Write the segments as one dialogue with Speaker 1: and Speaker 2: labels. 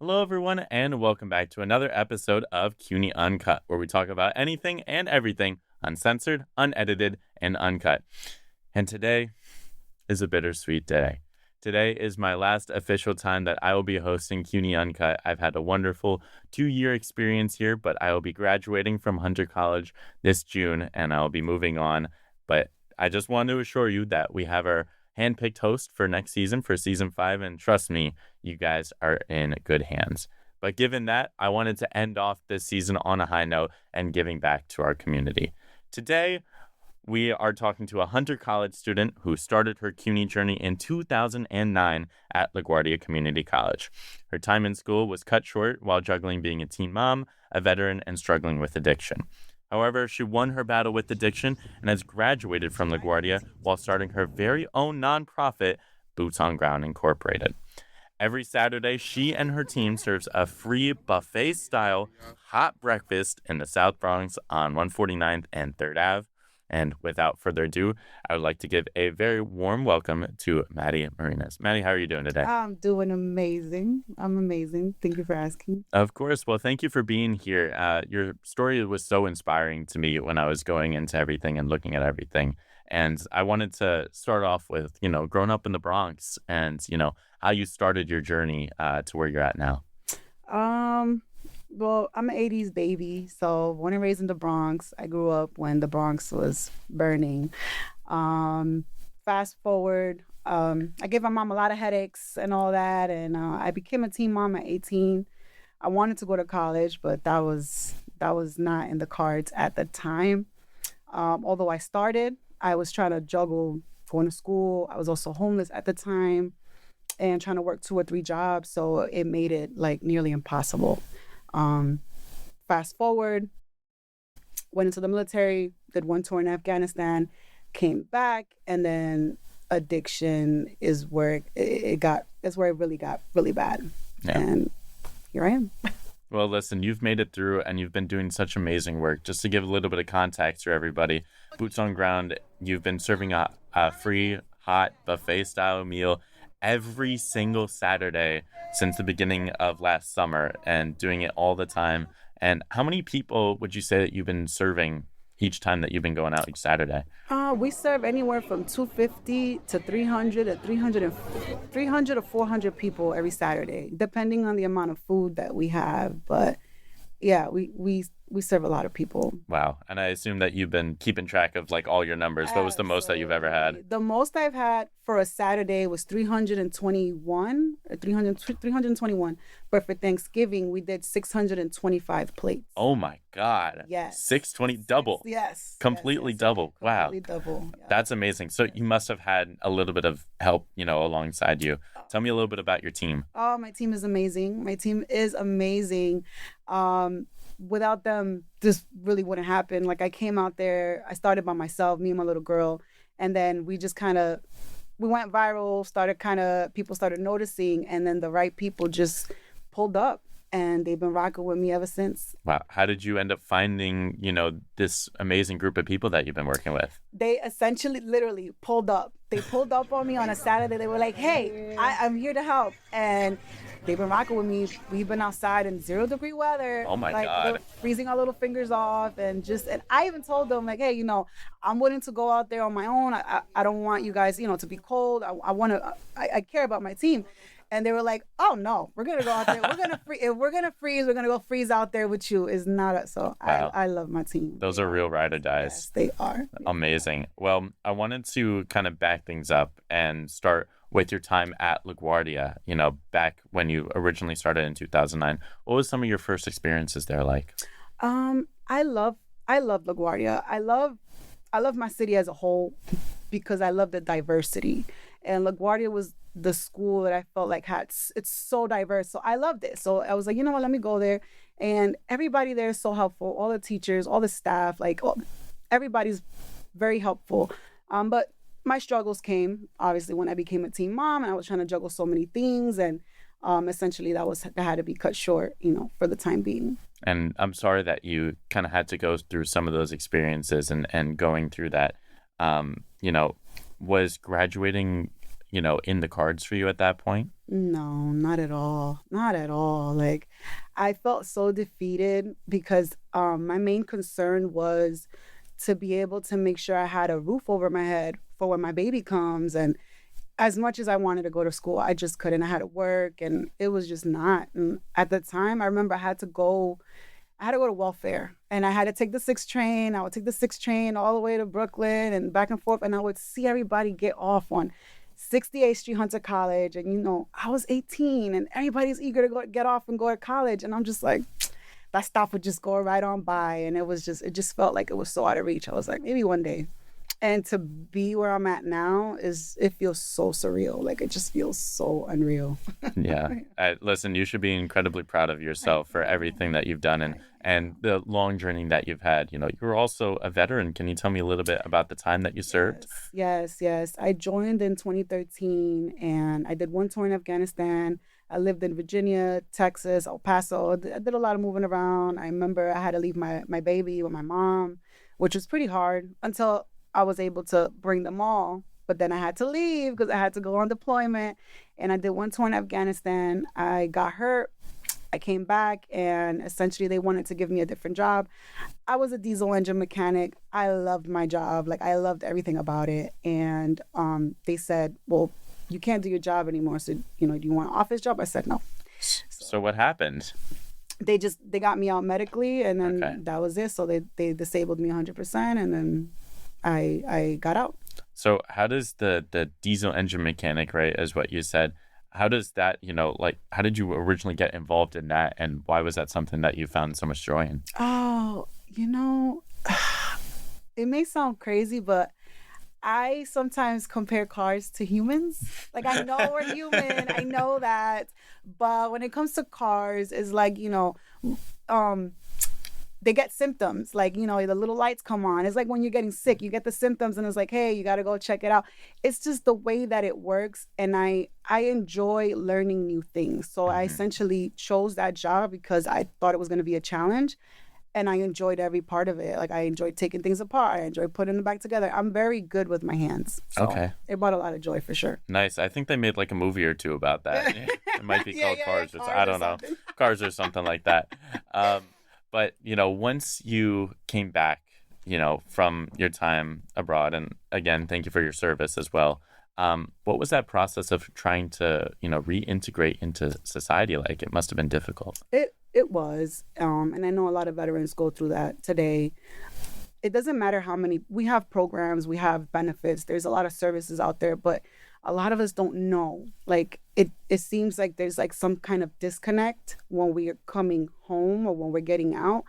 Speaker 1: Hello, everyone, and welcome back to another episode of CUNY Uncut, where we talk about anything and everything uncensored, unedited, and uncut. And today is a bittersweet day. Today is my last official time that I will be hosting CUNY Uncut. I've had a wonderful 2-year experience here, but I will be graduating from Hunter College this June, and I'll be moving on. But I just want to assure you that we have our handpicked host for next season, for season 5, and trust me, you guys are in good hands. But given that, I wanted to end off this season on a high note and giving back to our community. Today, we are talking to a Hunter College student who started her CUNY journey in 2009 at Laguardia Community College. Her time in school was cut short while juggling being a teen mom, a veteran, and struggling with addiction. However, she won her battle with addiction and has graduated from LaGuardia while starting her very own nonprofit, Boots on Ground Incorporated. Every Saturday, she and her team serves a free buffet-style hot breakfast in the South Bronx on 149th and 3rd Ave. And without further ado, I would like to give a very warm welcome to Maddie Marinez. Maddie, how are you doing today?
Speaker 2: I'm doing amazing. I'm amazing. Thank you for asking.
Speaker 1: Of course. Well, thank you for being here. Your story was so inspiring to me when I was going into everything and looking at everything. And I wanted to start off with, growing up in the Bronx and, how you started your journey to where you're at now.
Speaker 2: Well, I'm an 80s baby, so born and raised in the Bronx. I grew up when the Bronx was burning. Fast forward, I gave my mom a lot of headaches and all that, and I became a teen mom at 18. I wanted to go to college, but that was not in the cards at the time. Although I was trying to juggle going to school. I was also homeless at the time and trying to work 2 or 3 jobs, so it made it like nearly impossible. Fast forward, went into the military, did 1 tour in Afghanistan, came back, and then addiction is where it really got really bad. Yeah. And here I am.
Speaker 1: Well, listen, you've made it through and you've been doing such amazing work. Just to give a little bit of context for everybody, Boots on Ground, you've been serving a free, hot, buffet-style meal every single Saturday since the beginning of last summer and doing it all the time. And how many people would you say that you've been serving each time that you've been going out each Saturday?
Speaker 2: We serve anywhere from 250 to 300 to 400 people every Saturday, depending on the amount of food that we have. But yeah, we serve a lot of people.
Speaker 1: Wow. And I assume that you've been keeping track of like all your numbers. What was the most that you've ever had?
Speaker 2: The most I've had for a Saturday was 321. But for Thanksgiving, we did 625 plates.
Speaker 1: Oh my God.
Speaker 2: Yes.
Speaker 1: 620, double.
Speaker 2: Yes.
Speaker 1: Completely double. Wow.
Speaker 2: Completely double. Yeah.
Speaker 1: That's amazing. So you must have had a little bit of help, alongside you. Tell me a little bit about your team.
Speaker 2: Oh, my team is amazing. Without them, this really wouldn't happen. Like, I came out there, I started by myself, me and my little girl, and then we just we went viral, people started noticing, and then the right people just pulled up, and they've been rocking with me ever since.
Speaker 1: Wow. How did you end up finding, this amazing group of people that you've been working with?
Speaker 2: They essentially, literally pulled up. They pulled up on me on a Saturday. They were like, hey, I'm here to help. And they've been rocking with me. We've been outside in 0-degree weather.
Speaker 1: Oh my God.
Speaker 2: Freezing our little fingers off. And I even told them, like, hey, I'm willing to go out there on my own. I don't want you guys, to be cold. I care about my team. And they were like, oh no, we're going to go out there. If we're going to freeze, we're going to go freeze out there with you. Wow. I love my team.
Speaker 1: Those are real ride or dies.
Speaker 2: Yes, they are.
Speaker 1: Amazing. Well, I wanted to kind of back things up and start with your time at LaGuardia, back when you originally started in 2009. What was some of your first experiences there like?
Speaker 2: I love LaGuardia. I love my city as a whole because I love the diversity. And LaGuardia was the school that I felt like it's so diverse. So I loved it. So I was like, what, let me go there. And everybody there is so helpful. All the teachers, all the staff, everybody's very helpful. But my struggles came, obviously, when I became a teen mom and I was trying to juggle so many things. And essentially that had to be cut short, for the time being.
Speaker 1: And I'm sorry that you kind of had to go through some of those experiences and going through that, was graduating in the cards for you at that point?
Speaker 2: No, not at all. Not at all. Like, I felt so defeated because my main concern was to be able to make sure I had a roof over my head for when my baby comes. And as much as I wanted to go to school, I just couldn't. I had to work and it was just not. And at the time, I remember I had to go to welfare and I had to take the 6 train. I would take the 6 train all the way to Brooklyn and back and forth. And I would see everybody get off on 68th Street Hunter College. And, I was 18 and everybody's eager to get off and go to college. And I'm just like, that stop would just go right on by. And it just felt like it was so out of reach. I was like, maybe one day. And to be where I'm at now it feels so surreal. Like, it just feels so unreal.
Speaker 1: Yeah. Listen, you should be incredibly proud of yourself for everything that you've done and the long journey that you've had. You're also a veteran. Can you tell me a little bit about the time that you served?
Speaker 2: Yes. I joined in 2013 and I did 1 tour in Afghanistan. I lived in Virginia, Texas, El Paso. I did a lot of moving around. I remember I had to leave my baby with my mom, which was pretty hard until I was able to bring them all. But then I had to leave because I had to go on deployment. And I did 1 tour in Afghanistan. I got hurt. I came back and essentially they wanted to give me a different job. I was a diesel engine mechanic. I loved my job. Like, I loved everything about it. And they said, well, you can't do your job anymore. So, do you want an office job? I said no.
Speaker 1: So what happened?
Speaker 2: They got me out medically and then That was it. So they disabled me 100% and then I got out.
Speaker 1: So how does the diesel engine mechanic, right, is what you said, how does that, how did you originally get involved in that and why was that something that you found so much joy in?
Speaker 2: Oh, it may sound crazy, but I sometimes compare cars to humans. Like, I know we're human, I know that, but when it comes to cars, it's like, they get symptoms, like, the little lights come on. It's like when you're getting sick, you get the symptoms and it's like, hey, you got to go check it out. It's just the way that it works. And I enjoy learning new things. So I essentially chose that job because I thought it was going to be a challenge. And I enjoyed every part of it. Like, I enjoyed taking things apart. I enjoyed putting them back together. I'm very good with my hands. So it brought a lot of joy for sure.
Speaker 1: Nice. I think they made like a movie or 2 about that. It might be called Cars. I don't know. Cars or something like that. But, once you came back, from your time abroad, and again, thank you for your service as well. What was that process of trying to, reintegrate into society like? It must have been difficult.
Speaker 2: It was. And I know a lot of veterans go through that today. It doesn't matter how many, we have programs, we have benefits, there's a lot of services out there, but a lot of us don't know. Like, it seems like there's like some kind of disconnect when we are coming home or when we're getting out,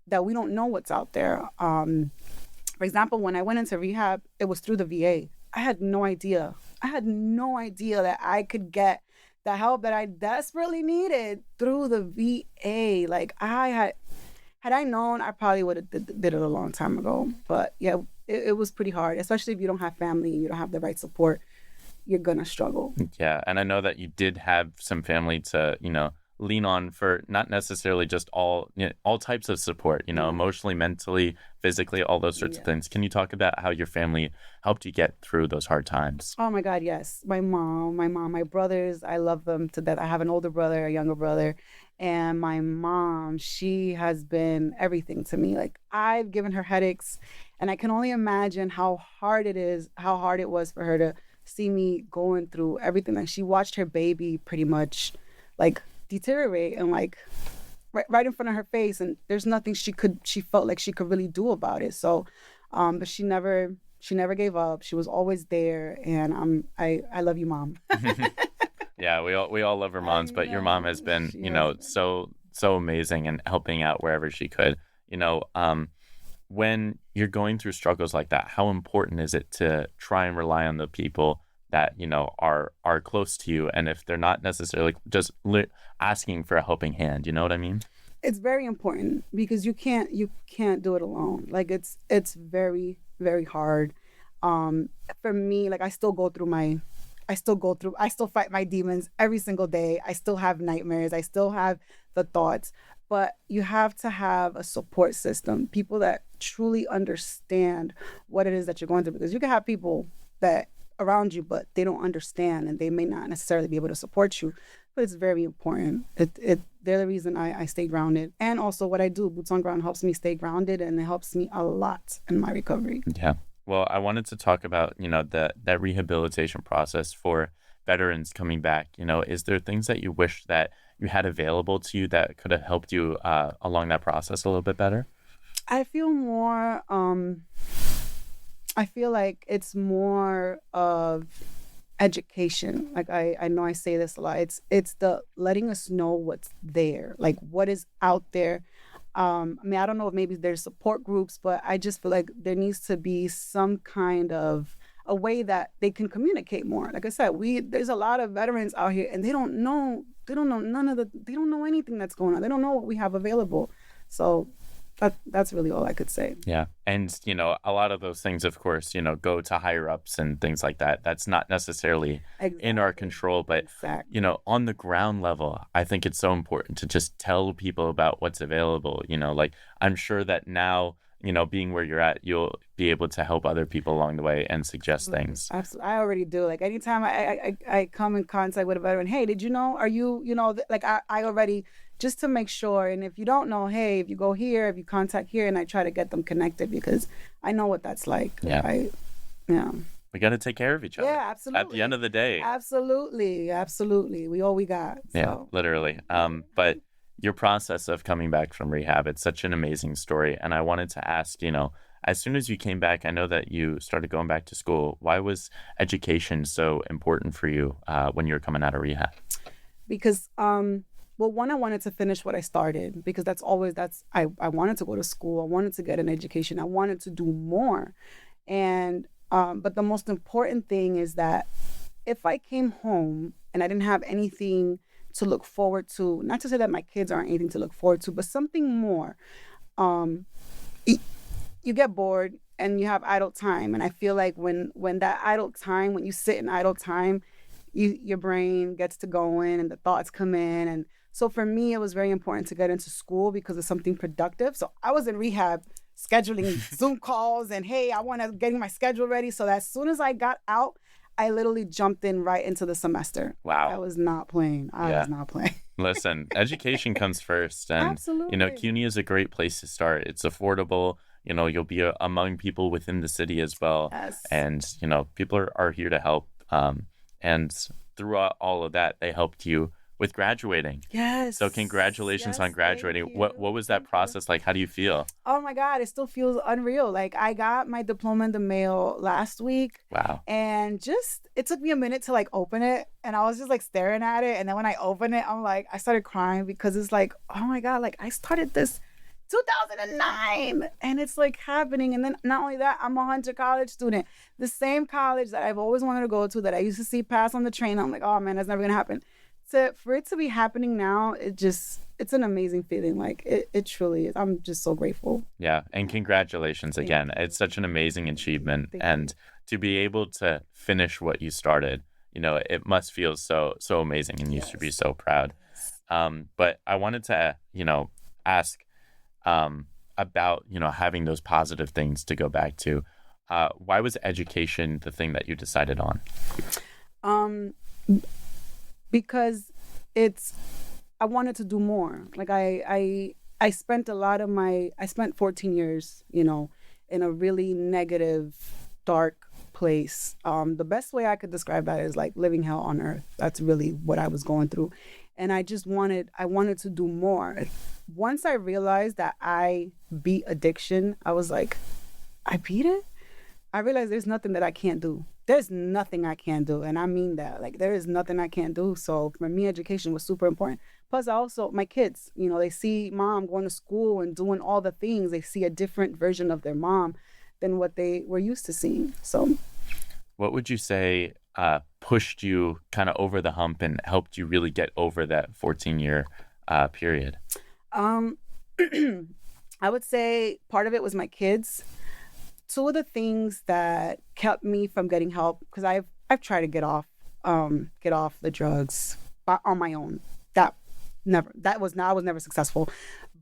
Speaker 2: that we don't know what's out there. For example, when I went into rehab, it was through the VA. I had no idea that I could get the help that I desperately needed through the VA. Like, had I known, I probably would have did it a long time ago. But yeah, it was pretty hard, especially if you don't have family and you don't have the right support. You're gonna struggle. Yeah,
Speaker 1: and I know that you did have some family to, lean on for not necessarily just all types of support, emotionally, mentally, physically, all those sorts of things. Can you talk about how your family helped you get through those hard times?
Speaker 2: Oh my God, yes. My mom, my brothers, I love them to death. I have an older brother, a younger brother, and my mom, she has been everything to me. Like, I've given her headaches, and I can only imagine how hard it was for her to see me going through everything. Like, she watched her baby pretty much like deteriorate and like right in front of her face, and there's nothing she felt like she could really do about it. So but she never gave up. She was always there, and I love you, Mom.
Speaker 1: Yeah, we all love our moms, but your mom has been so amazing and helping out wherever she could. When you're going through struggles like that, how important is it to try and rely on the people that are close to you, and if they're not necessarily just asking for a helping hand, you know what I mean?
Speaker 2: It's very important because you can't do it alone. Like, it's very, very hard. For me, like, I still fight my demons every single day. I still have nightmares. I still have the thoughts. But you have to have a support system, people that truly understand what it is that you're going through. Because you can have people that around you, but they don't understand and they may not necessarily be able to support you. But it's very important. They're the reason I stay grounded. And also what I do, Boots on Ground, helps me stay grounded, and it helps me a lot in my recovery.
Speaker 1: Yeah. Well, I wanted to talk about, that rehabilitation process for veterans coming back. Is there things that you wish that you had available to you that could have helped you along that process a little bit better?
Speaker 2: I feel more, I feel like it's more of education. Like I know I say this a lot. It's the letting us know what's there, like what is out there. I mean, I don't know if maybe there's support groups, but I just feel like there needs to be some kind of a way that they can communicate more. Like I said, there's a lot of veterans out here and they don't know they don't know anything that's going on. They don't know what we have available. So that's really all I could say.
Speaker 1: Yeah. And, a lot of those things, of course, go to higher ups and things like that. That's not necessarily in our control. But, on the ground level, I think it's so important to just tell people about what's available. Like I'm sure that now, being where you're at, you'll be able to help other people along the way and suggest things.
Speaker 2: Absolutely. I already do. Like anytime I come in contact with a veteran, hey, did you know, are you, like I already, just to make sure. And if you don't know, hey, if you go here, if you contact here, and I try to get them connected because I know what that's like.
Speaker 1: Yeah. We got to take care of each other.
Speaker 2: Yeah, absolutely.
Speaker 1: At the end of the day.
Speaker 2: Absolutely. We all we got. So.
Speaker 1: Yeah, literally. But your process of coming back from rehab, it's such an amazing story. And I wanted to ask, as soon as you came back, I know that you started going back to school. Why was education so important for you when you were coming out of rehab?
Speaker 2: Because, well, one, I wanted to finish what I started because I wanted to go to school. I wanted to get an education. I wanted to do more. And, but the most important thing is that if I came home and I didn't have anything to look forward to, not to say that my kids aren't anything to look forward to, but something more, you get bored and you have idle time. And I feel like when that idle time, when you sit in idle time, your brain gets to going and the thoughts come in. And so for me, it was very important to get into school because of something productive. So I was in rehab scheduling Zoom calls and, hey, I want to get my schedule ready. So that as soon as I got out, I literally jumped in right into the semester.
Speaker 1: Wow.
Speaker 2: I was not playing. I was not playing.
Speaker 1: Listen, education comes first. And,
Speaker 2: absolutely.
Speaker 1: CUNY is a great place to start. It's affordable. You'll be among people within the city as well.
Speaker 2: Yes.
Speaker 1: And, people are here to help. And throughout all of that, they helped you with graduating.
Speaker 2: Yes.
Speaker 1: So congratulations on graduating. What was that process like? How do you feel?
Speaker 2: Oh my God, it still feels unreal. Like I got my diploma in the mail last week.
Speaker 1: Wow.
Speaker 2: And it took me a minute to like open it. And I was just like staring at it. And then when I opened it, I started crying because it's like, oh my God, like I started this 2009 and it's like happening. And then not only that, I'm a Hunter College student, the same college that I've always wanted to go to, that I used to see pass on the train. I'm like, oh man, that's never gonna happen. For it to be happening now, it's an amazing feeling. Like it truly is. I'm just so grateful.
Speaker 1: Yeah. And congratulations again. It's such an amazing achievement.
Speaker 2: Thank you.
Speaker 1: To be able to finish what you started, it must feel so amazing, and you should be so proud. But I wanted to, ask about, having those positive things to go back to. Why was education the thing that you decided on?
Speaker 2: Because I wanted to do more. Like I spent 14 years, in a really negative, dark place. The best way I could describe that is like living hell on earth. That's really what I was going through. And I wanted to do more. Once I realized that I beat addiction, I was like, I beat it? I realized there's nothing that I can't do. There's nothing I can't do. And I mean that. Like, there is nothing I can't do. So for me, education was super important. Plus, also, my kids, they see mom going to school and doing all the things. They see a different version of their mom than what they were used to seeing. So
Speaker 1: what would you say pushed you kind of over the hump and helped you really get over that 14-year period?
Speaker 2: I would say part of it was my kids. Two of the things that kept me from getting help, because I've tried to get off the drugs on my own. I was never successful.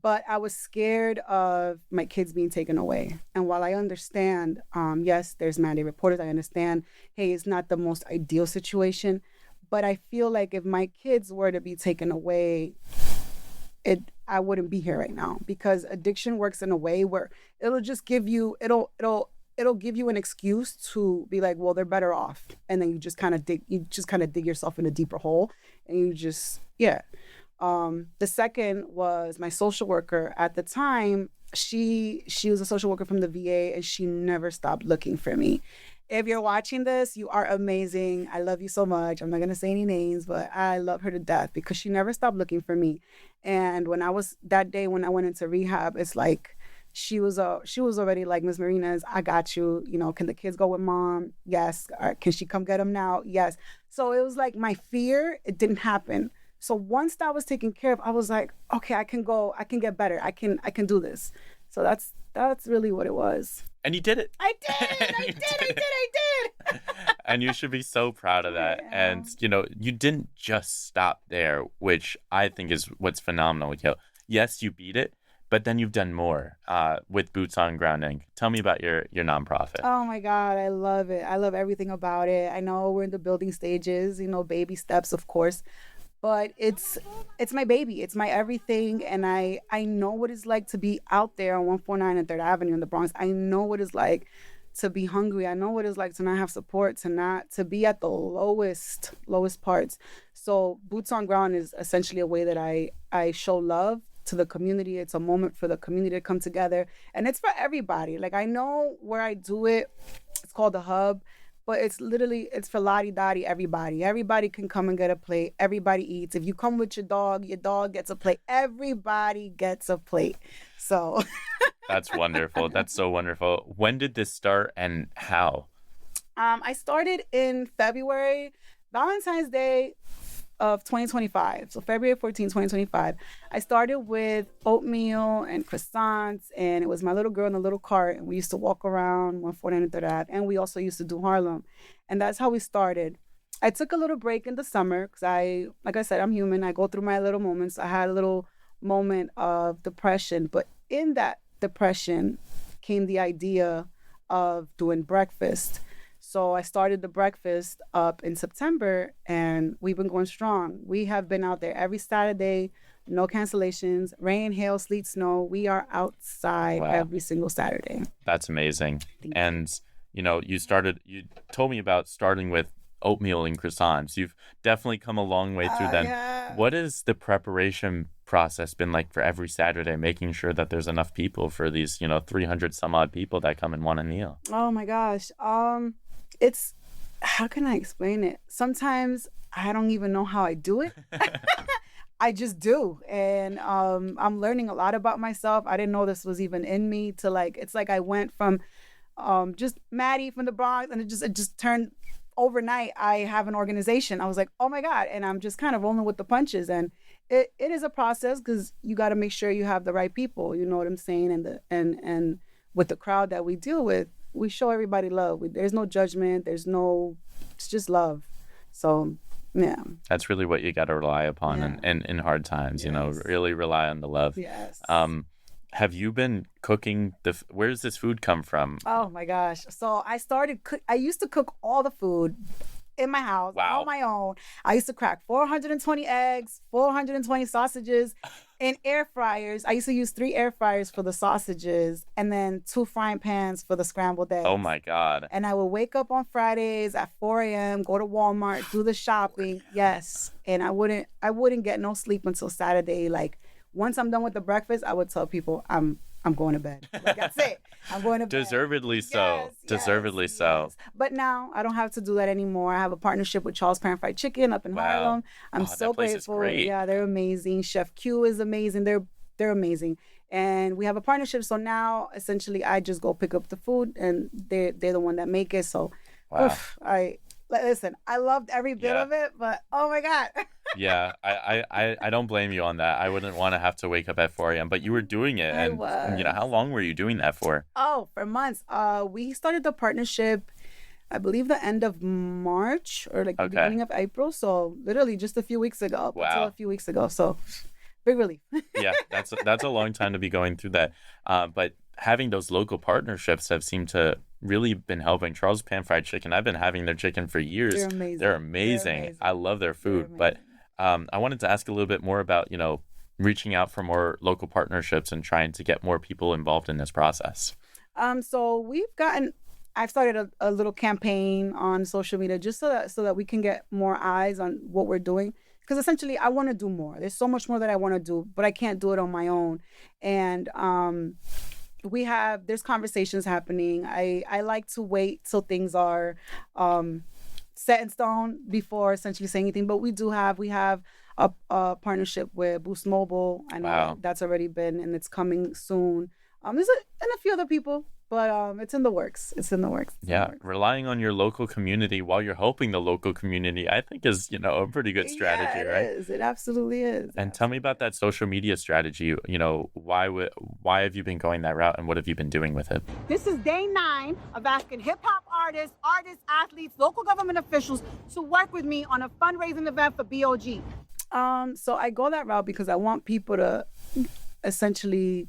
Speaker 2: but I was scared of my kids being taken away. And while I understand, yes, there's Maddie reporters. I understand, hey, it's not the most ideal situation, but I feel like if my kids were to be taken away, I wouldn't be here right now, because addiction works in a way where it'll just give you, it'll give you an excuse to be like, well, they're better off. And then you just kind of dig yourself in a deeper hole, and you just, yeah. The second was my social worker at the time. She was a social worker from the VA, and she never stopped looking for me. If you're watching this, you are amazing. I love you so much. I'm not going to say any names, but I love her to death because she never stopped looking for me. And that day when I went into rehab, it's like, she was already like, Miss Marinez, I got you. You know, can the kids go with mom? Yes. Can she come get them now? Yes. So it was like my fear, it didn't happen. So once that was taken care of, I was like, okay, I can go, I can get better. I can do this. So that's really what it was.
Speaker 1: And you did it.
Speaker 2: I did.
Speaker 1: And you should be so proud of that.
Speaker 2: Yeah.
Speaker 1: And, you know, you didn't just stop there, which I think is what's phenomenal with you. Yes, you beat it, but then you've done more with Boots on Ground Inc. Tell me about your nonprofit.
Speaker 2: Oh my God, I love it. I love everything about it. I know we're in the building stages, you know, baby steps, of course. But it's my baby. It's my everything. And I know what it's like to be out there on 149 and 3rd Avenue in the Bronx. I know what it's like to be hungry. I know what it's like to not have support, to be at the lowest parts. So Boots on Ground is essentially a way that I show love to the community. It's a moment for the community to come together. And it's for everybody. Like, I know where I do it, it's called The Hub. But it's for lottie-dottie, everybody. Everybody can come and get a plate. Everybody eats. If you come with your dog gets a plate. Everybody gets a plate. So.
Speaker 1: That's wonderful. That's so wonderful. When did this start and how?
Speaker 2: I started in February, Valentine's Day of 2025. So February 14, 2025. I started with oatmeal and croissants, and it was my little girl in a little cart, and we used to walk around 149 and 3rd Ave, and we also used to do Harlem. And that's how we started. I took a little break in the summer because like I said, I'm human. I go through my little moments. I had a little moment of depression, but in that depression came the idea of doing breakfast. So I started the breakfast up in September, and we've been going strong. We have been out there every Saturday, no cancellations, rain, hail, sleet, snow. We are outside every single Saturday.
Speaker 1: That's amazing. And, you know, you told me about starting with oatmeal and croissants. You've definitely come a long way through them.
Speaker 2: Yeah.
Speaker 1: What has the preparation process been like for every Saturday, making sure that there's enough people for these, 300 some odd people that come and want a meal?
Speaker 2: Oh my gosh. How can I explain it? Sometimes I don't even know how I do it. I just do. And I'm learning a lot about myself. I didn't know this was even in me it's like I went from just Maddie from the Bronx, and it just turned overnight. I have an organization. I was like, oh my God. And I'm just kind of rolling with the punches. And it is a process because you got to make sure you have the right people. You know what I'm saying? And with the crowd that we deal with, we show everybody love. There's no judgment. It's just love. So, yeah.
Speaker 1: That's really what you got to rely upon in hard times,
Speaker 2: Yes.
Speaker 1: Really rely on the love.
Speaker 2: Yes.
Speaker 1: Have you been cooking where does this food come from?
Speaker 2: Oh my gosh. So I used to cook all the food in my house on my own. I used to crack 420 eggs, 420 sausages in air fryers. I used to use 3 air fryers for the sausages and then 2 frying pans for the scrambled eggs.
Speaker 1: Oh my God.
Speaker 2: And I would wake up on Fridays at 4 a.m., go to Walmart, do the shopping. Yes. And I wouldn't get no sleep until Saturday. Like, once I'm done with the breakfast, I would tell people I'm going to bed. Like, that's it. I'm going to bed.
Speaker 1: Deservedly so. Deservedly so.
Speaker 2: But now I don't have to do that anymore. I have a partnership with Charles Pan Fried Chicken up in Harlem. I'm so
Speaker 1: that place
Speaker 2: grateful.
Speaker 1: Is great.
Speaker 2: Yeah, they're amazing. Chef Q is amazing. They're amazing. And we have a partnership. So now essentially I just go pick up the food and they're the one that make it. So listen, I loved every bit of it, but oh my God.
Speaker 1: Yeah, I don't blame you on that. I wouldn't want to have to wake up at 4 a.m., but you were doing it.
Speaker 2: I
Speaker 1: and
Speaker 2: was.
Speaker 1: How long were you doing that for?
Speaker 2: Oh, for months. We started the partnership, I believe the end of March or the beginning of April. So literally just a few weeks ago.
Speaker 1: Wow.
Speaker 2: Until a few weeks ago. So big relief.
Speaker 1: Yeah, that's a long time to be going through that. But having those local partnerships have seemed to really been helping. Charles Pan Fried Chicken, I've been having their chicken for years.
Speaker 2: They're amazing.
Speaker 1: They're amazing. I love their food. But I wanted to ask a little bit more about, reaching out for more local partnerships and trying to get more people involved in this process.
Speaker 2: So I've started a little campaign on social media just so that we can get more eyes on what we're doing. Because essentially, I want to do more. There's so much more that I want to do, but I can't do it on my own. And there's conversations happening. I like to wait till things are set in stone before essentially saying anything. But we have a partnership with Boost Mobile. I know that's already been, and it's coming soon. There's a few other people, but it's in the works. Relying
Speaker 1: on your local community while you're helping the local community, I think is, a pretty good strategy, right?
Speaker 2: It is. It absolutely is.
Speaker 1: And tell me about that social media strategy. Why have you been going that route, and what have you been doing with it?
Speaker 2: This is day 9 of asking hip-hop artists, athletes, local government officials to work with me on a fundraising event for BOG. So I go that route because I want people to essentially,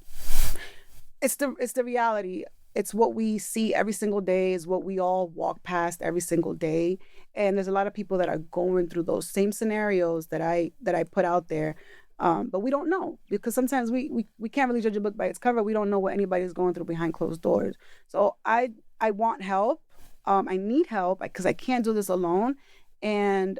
Speaker 2: it's the reality. It's what we see every single day, is what we all walk past every single day. And there's a lot of people that are going through those same scenarios that I put out there. But we don't know, because sometimes we can't really judge a book by its cover. We don't know what anybody's going through behind closed doors. So I want help. I need help because I can't do this alone. And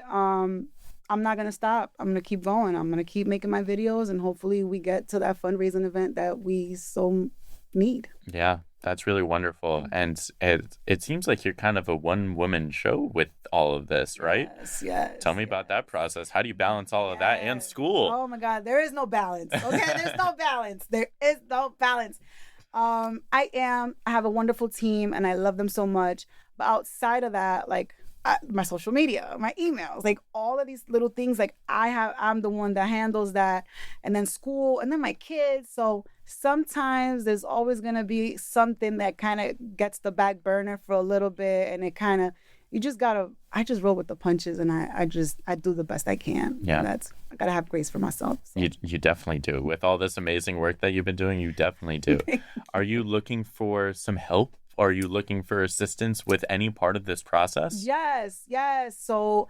Speaker 2: I'm not going to stop. I'm going to keep going. I'm going to keep making my videos, and hopefully we get to that fundraising event that we so need.
Speaker 1: Yeah, that's really wonderful. And it seems like you're kind of a one-woman show with all of this, right?
Speaker 2: Yes.
Speaker 1: Tell me about that process. How do you balance all of that and school?
Speaker 2: Oh my God, there is no balance. Okay, there's no balance. There is no balance. I have a wonderful team, and I love them so much. But outside of that, my social media, my emails, all of these little things, I'm the one that handles that, and then school, and then my kids. So sometimes there's always going to be something that kind of gets the back burner for a little bit, and I just roll with the punches, and I do the best I can.
Speaker 1: Yeah.
Speaker 2: I got to have grace for myself. So.
Speaker 1: You definitely do. With all this amazing work that you've been doing, you definitely do. Are you looking for some help? Are you looking for assistance with any part of this process?
Speaker 2: Yes. So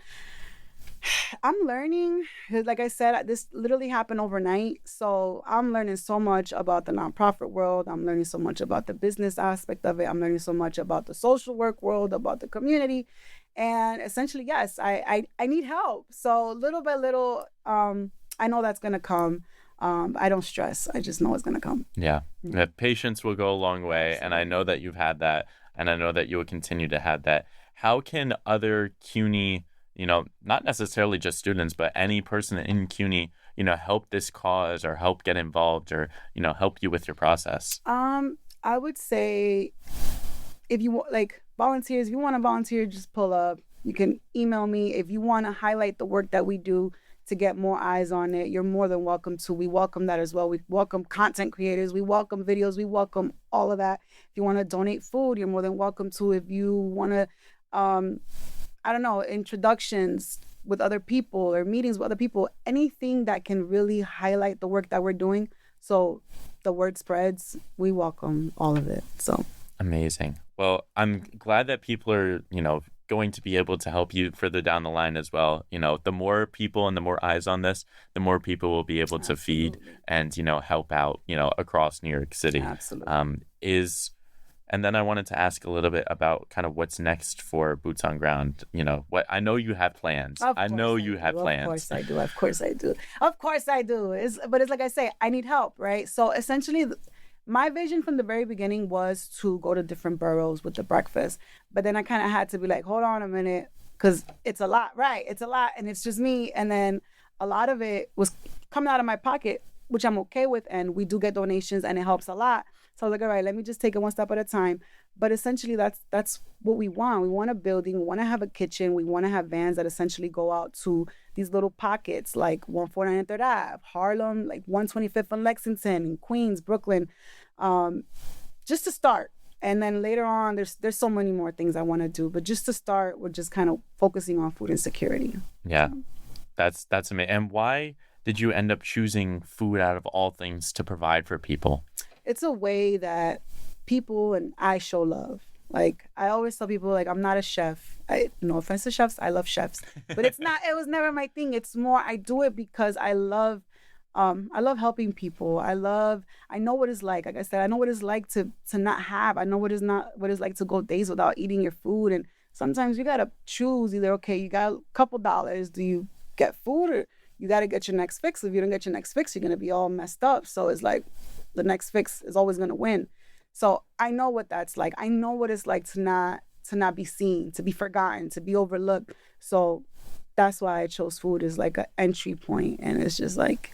Speaker 2: I'm learning. Like I said, this literally happened overnight. So I'm learning so much about the nonprofit world. I'm learning so much about the business aspect of it. I'm learning so much about the social work world, about the community. And essentially, yes, I need help. So little by little, I know that's going to come. I don't stress. I just know it's going to come.
Speaker 1: Yeah. Patience will go a long way. Absolutely. And I know that you've had that, and I know that you will continue to have that. How can other CUNY, not necessarily just students, but any person in CUNY, help this cause or help get involved or, help you with your process?
Speaker 2: I would say if you volunteers, if you want to volunteer, just pull up. You can email me. If you want to highlight the work that we do to get more eyes on it, you're more than welcome to. We welcome that as well. We welcome content creators. We welcome videos. We welcome all of that. If you want to donate food, you're more than welcome to. If you want to, introductions with other people or meetings with other people, anything that can really highlight the work that we're doing so the word spreads, we welcome all of it. So
Speaker 1: amazing. Well, I'm glad that people are, going to be able to help you further down the line as well. The more people and the more eyes on this, the more people will be able to feed and, help out, across New York City.
Speaker 2: Absolutely.
Speaker 1: And then I wanted to ask a little bit about kind of what's next for Boots on Ground. What I know you have plans. I know you have plans.
Speaker 2: Of course I do. Of course I do. But it's like I say, I need help, right? So essentially, my vision from the very beginning was to go to different boroughs with the breakfast. But then I kind of had to be like, hold on a minute, because it's a lot, right? It's a lot, and it's just me. And then a lot of it was coming out of my pocket, which I'm okay with. And we do get donations, and it helps a lot. So I was like, all right, let me just take it one step at a time. But essentially, that's what we want. We want a building. We want to have a kitchen. We want to have vans that essentially go out to these little pockets like 149 and 3rd Ave, Harlem, like 125th and Lexington, Queens, Brooklyn, just to start. And then later on, there's so many more things I want to do. But just to start, we're just kind of focusing on food insecurity.
Speaker 1: Yeah, that's amazing. And why did you end up choosing food out of all things to provide for people?
Speaker 2: It's a way that people and I show love. Like, I always tell people, like, I'm not a chef. No offense to chefs, I love chefs, but it was never my thing. It's more, I do it because I love helping people. I know what it's like. Like I said, I know what it's like to not have. I know what it's like to go days without eating your food. And sometimes you gotta choose either, okay, you got a couple dollars. Do you get food, or you gotta get your next fix? If you don't get your next fix, you're gonna be all messed up. So it's like the next fix is always gonna win. So I know what that's like. I know what it's like to not be seen, to be forgotten, to be overlooked. So that's why I chose food as like an entry point, and it's just like,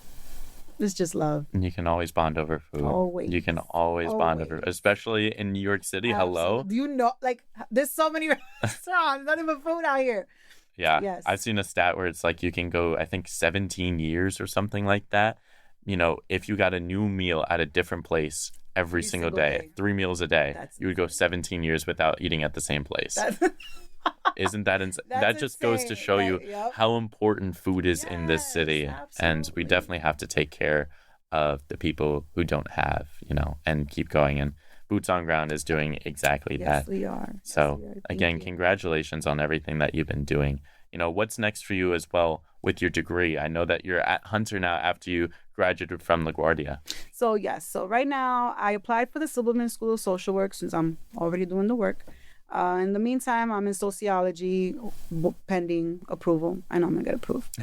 Speaker 2: it's just love.
Speaker 1: And you can always bond over food.
Speaker 2: Always.
Speaker 1: You can always bond over, especially in New York City.
Speaker 2: Absolutely.
Speaker 1: Hello.
Speaker 2: Do you know, like, there's so many restaurants, not even food out here.
Speaker 1: Yeah.
Speaker 2: Yes.
Speaker 1: I've seen a stat where it's like you can go, I think, 17 years or something like that. You know, if you got a new meal at a different place every single day, 3 meals a day, you would go 17 years without eating at the same place. Isn't that that just goes to show you how important food is in this city.
Speaker 2: Absolutely.
Speaker 1: And we definitely have to take care of the people who don't have, you know, and keep going. And Boots on Ground is doing exactly that.
Speaker 2: Yes, we are.
Speaker 1: So again, congratulations on everything that you've been doing. You know, what's next for you as well with your degree? I know that you're at Hunter now after you graduated from Laguardia.
Speaker 2: So yes, so right now I applied for the Silberman School of Social Work since I'm already doing the work. In the meantime, I'm in sociology pending approval. I know I'm gonna get approved.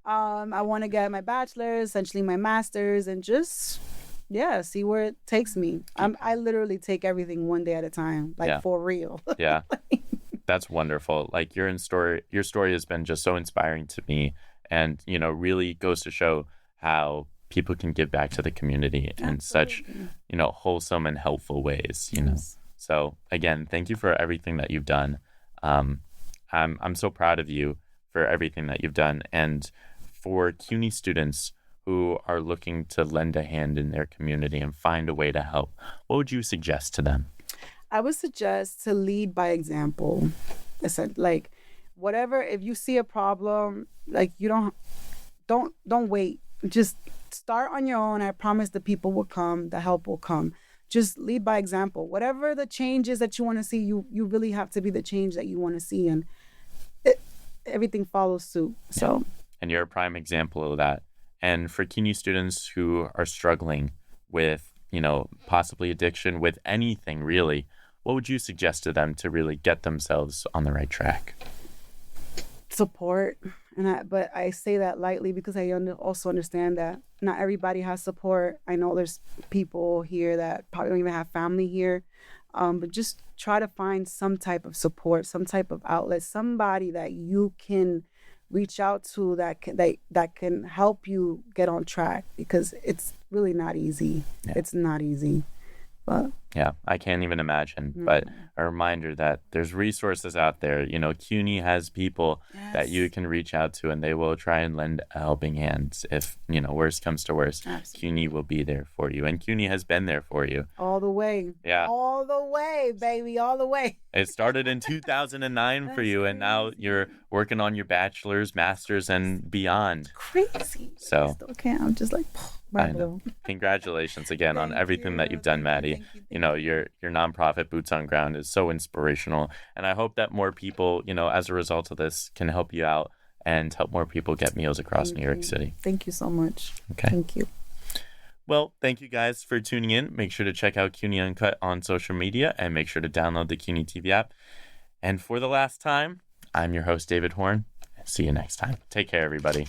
Speaker 2: I want to get my bachelor's, essentially my master's, and just see where it takes me. I literally take everything one day at a time, like for real.
Speaker 1: Yeah. That's wonderful. Like your story has been just so inspiring to me, and you know, really goes to show how people can give back to the community in such, you know, wholesome and helpful ways, you know. So again, thank you for everything that you've done. I'm so proud of you for everything that you've done, and for CUNY students who are looking to lend a hand in their community and find a way to help, what would you suggest to them?
Speaker 2: I would suggest to lead by example. Listen, like, whatever, if you see a problem, like, you don't wait. Just start on your own. I promise the people will come, the help will come. Just lead by example. Whatever the change is that you want to see, you really have to be the change that you want to see, and everything follows suit. So,
Speaker 1: and you're a prime example of that. And for CUNY students who are struggling with, you know, possibly addiction, with anything really, what would you suggest to them to really get themselves on the right track?
Speaker 2: Support. But I say that lightly because I also understand that not everybody has support. I know there's people here that probably don't even have family here. But just try to find some type of support, some type of outlet, somebody that you can reach out to that can help you get on track, because it's really not easy. Yeah. It's not easy. But
Speaker 1: yeah, I can't even imagine. But a reminder that there's resources out there. You know, CUNY has people that you can reach out to, and they will try and lend a helping hand. If, you know, worst comes to worst, CUNY will be there for you. And CUNY has been there for you.
Speaker 2: All the way.
Speaker 1: Yeah.
Speaker 2: All the way, baby. All the way.
Speaker 1: It started in 2009 for you, and now you're working on your bachelor's, master's, and beyond.
Speaker 2: Crazy.
Speaker 1: So
Speaker 2: I still can't. I'm just like,
Speaker 1: I know. Congratulations again on everything that you've done, Maddie. You know, your nonprofit Boots on Ground is so inspirational, and I hope that more people, you know, as a result of this, can help you out and help more people get meals across New York City.
Speaker 2: Thank you so much.
Speaker 1: Okay.
Speaker 2: Thank you.
Speaker 1: Well, thank you guys for tuning in. Make sure to check out CUNY Uncut on social media, and make sure to download the CUNY TV app. And for the last time, I'm your host, David Horn. See you next time. Take care, everybody.